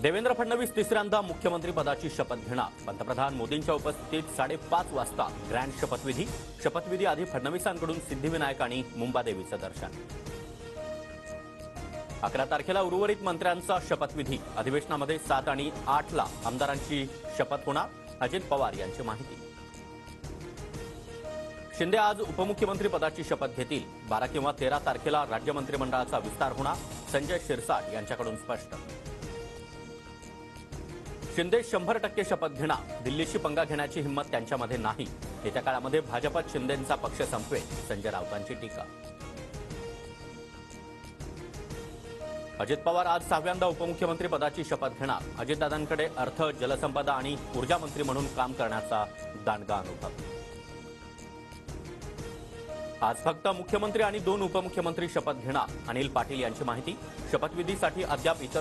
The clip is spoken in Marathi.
देवेंद्र फडणवीस तिसऱ्यांदा मुख्यमंत्री पदाची शपथ घेणार। पंतप्रधान मोदींच्या उपस्थितीत 5:30 वाजता ग्रँड शपथविधी। शपथविधी आधी फडणवीसांकडून सिद्धिविनायक आणि मुंबादेवीचं दर्शन। 11 तारखेला उर्वरित मंत्र्यांचा शपथविधी। अधिवेशनामध्ये 7 आणि 8 ला आमदारांची शपथ होणार। अजित पवार यांची माहिती। शिंदे आज उपमुख्यमंत्री पदाची शपथ घेतील। 12 किंवा 13 तारखेला राज्य मंत्रिमंडळाचा विस्तार होणार। संजय शिरसाट यांच्याकडून स्पष्ट। शिंदे 100% शपथ घेणार। दिल्लीशी पंगा घेण्याची हिंमत त्यांच्यामध्ये नाही। येत्या काळामध्ये भाजपत शिंदेंचा पक्ष संपवेल, संजय राऊतांची टीका। अजित पवार आज 6व्यांदा उपमुख्यमंत्री पदाची शपथ घेणार। अजितदादांकडे अर्थ, जलसंपदा आणि ऊर्जा मंत्री म्हणून काम करण्याचा दांडगा अनुभव। आज फक्त मुख्यमंत्री आणि 2 उपमुख्यमंत्री शपथ घेणार। अनिल पाटील यांची माहिती। शपथविधीसाठी अद्याप इतर